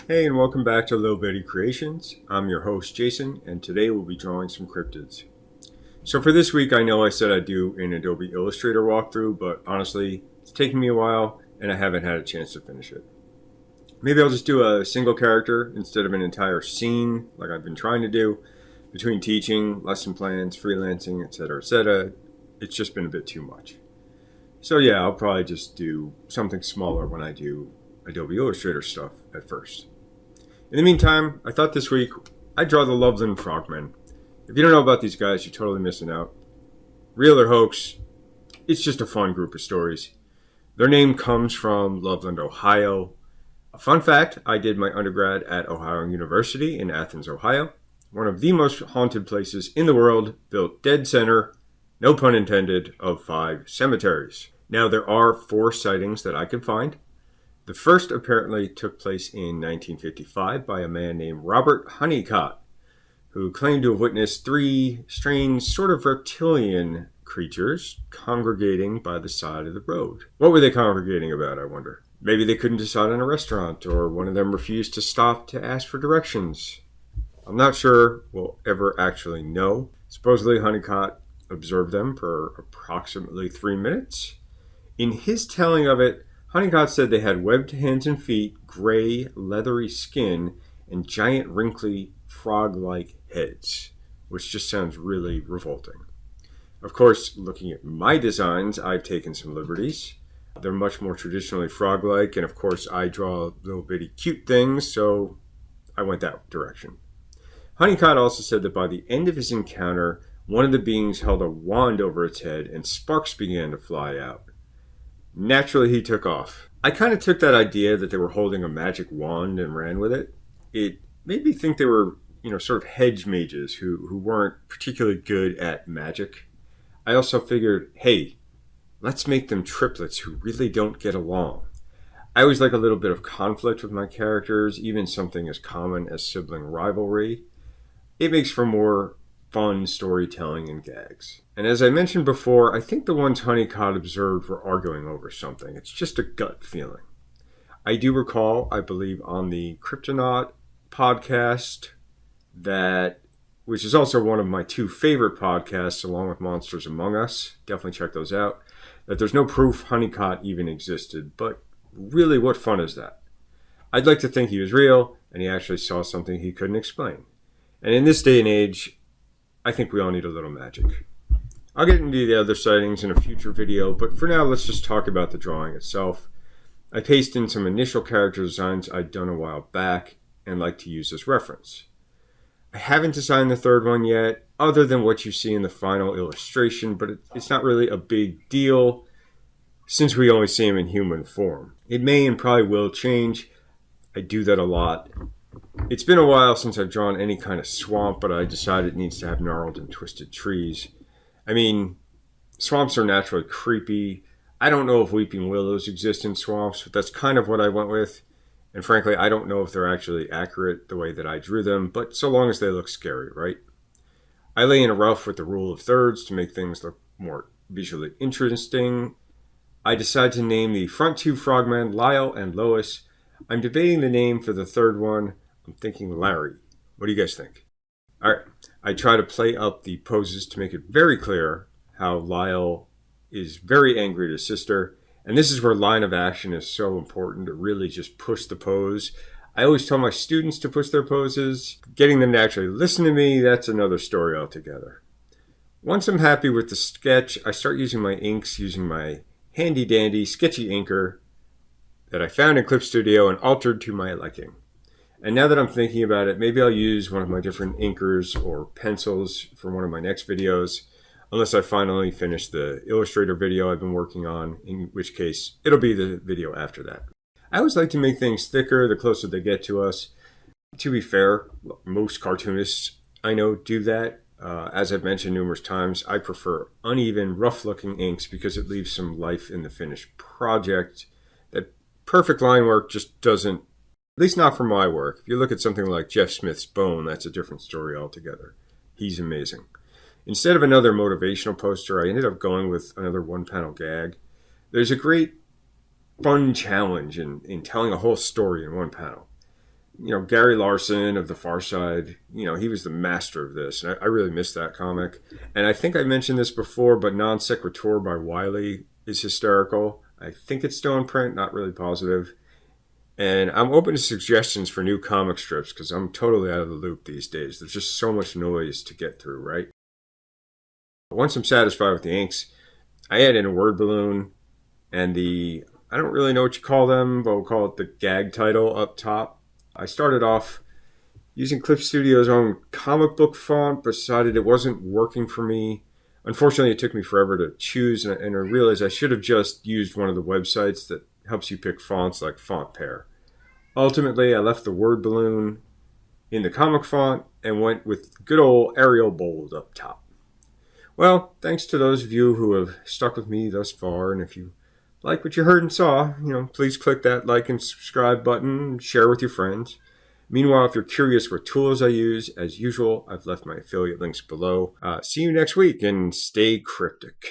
Hey, and welcome back to Lil Bitty Creations. I'm your host, Jason, and today we'll be drawing some cryptids. So for this week, I know I said I'd do an Adobe Illustrator walkthrough, but honestly, it's taken me a while, and I haven't had a chance to finish it. Maybe I'll just do a single character instead of an entire scene, like I've been trying to do. Between teaching, lesson plans, freelancing, etc., it's just been a bit too much. So yeah, I'll probably just do something smaller when I do Adobe Illustrator stuff at first. In the meantime, I thought this week I'd draw the Loveland Frogmen. If you don't know about these guys, you're totally missing out. Real or hoax, it's just a fun group of stories. Their name comes from Loveland, Ohio. A fun fact, I did my undergrad at Ohio University in Athens, Ohio. One of the most haunted places in the world, built dead center, no pun intended, of 5 cemeteries. Now, there are 4 sightings that I could find. The first apparently took place in 1955 by a man named Robert Honeycutt, who claimed to have witnessed 3 strange, sort of reptilian creatures congregating by the side of the road. What were they congregating about, I wonder? Maybe they couldn't decide on a restaurant, or one of them refused to stop to ask for directions. I'm not sure we'll ever actually know. Supposedly Honeycutt observed them for approximately 3 minutes. In his telling of it, Honeycutt said they had webbed hands and feet, gray, leathery skin, and giant, wrinkly, frog-like heads, which just sounds really revolting. Of course, looking at my designs, I've taken some liberties. They're much more traditionally frog-like, and of course, I draw little bitty cute things, so I went that direction. Honeycutt also said that by the end of his encounter, one of the beings held a wand over its head, and sparks began to fly out. Naturally, he took off. I kind of took that idea that they were holding a magic wand and ran with it. It made me think they were, sort of hedge mages who weren't particularly good at magic. I also figured, hey, let's make them triplets who really don't get along. I always like a little bit of conflict with my characters, even something as common as sibling rivalry. It makes for more fun storytelling and gags. And as I mentioned before, I think the ones Honeycutt observed were arguing over something. It's just a gut feeling. I do recall, I believe, on the Cryptonaut podcast, which is also one of my 2 favorite podcasts, along with Monsters Among Us. Definitely check those out. That there's no proof Honeycutt even existed, but really, what fun is that? I'd like to think he was real, and he actually saw something he couldn't explain. And in this day and age, I think we all need a little magic. I'll get into the other sightings in a future video, but for now, let's just talk about the drawing itself. I pasted in some initial character designs I'd done a while back and like to use as reference. I haven't designed the third one yet, other than what you see in the final illustration, but it's not really a big deal since we only see him in human form. It may and probably will change. I do that a lot. It's been a while since I've drawn any kind of swamp, but I decided it needs to have gnarled and twisted trees. I mean, swamps are naturally creepy. I don't know if weeping willows exist in swamps, but that's kind of what I went with. And frankly, I don't know if they're actually accurate the way that I drew them, but so long as they look scary, right? I lay in a rough with the rule of thirds to make things look more visually interesting. I decided to name the front 2 frogmen Lyle and Lois. I'm debating the name for the third one. I'm thinking Larry. What do you guys think? All right. I try to play up the poses to make it very clear how Lyle is very angry at his sister. And this is where line of action is so important to really just push the pose. I always tell my students to push their poses. Getting them to actually listen to me, that's another story altogether. Once I'm happy with the sketch, I start using my inks, using my handy dandy sketchy inker that I found in Clip Studio and altered to my liking. And now that I'm thinking about it, maybe I'll use one of my different inkers or pencils for one of my next videos, unless I finally finish the Illustrator video I've been working on, in which case it'll be the video after that. I always like to make things thicker the closer they get to us. To be fair, most cartoonists I know do that. As I've mentioned numerous times, I prefer uneven, rough-looking inks because it leaves some life in the finished project. That perfect line work just doesn't, at least not for my work. If you look at something like Jeff Smith's Bone, that's a different story altogether. He's amazing. Instead of another motivational poster, I ended up going with another one-panel gag. There's a great fun challenge in telling a whole story in one panel. Gary Larson of The Far Side, he was the master of this. And I really miss that comic. And I think I mentioned this before, but Non Sequitur by Wiley is hysterical. I think it's still in print, not really positive. And I'm open to suggestions for new comic strips because I'm totally out of the loop these days. There's just so much noise to get through, right? Once I'm satisfied with the inks, I add in a word balloon and I don't really know what you call them, but we'll call it the gag title up top. I started off using Clip Studio's own comic book font, but decided it wasn't working for me. Unfortunately, it took me forever to choose, and I realized I should have just used one of the websites that helps you pick fonts like Font Pair. Ultimately, I left the word balloon in the comic font and went with good old Arial bold up top. Well, thanks to those of you who have stuck with me thus far, and if you like what you heard and saw, please click that like and subscribe button and share with your friends. Meanwhile, if you're curious what tools I use, as usual, I've left my affiliate links below. See you next week and stay cryptic.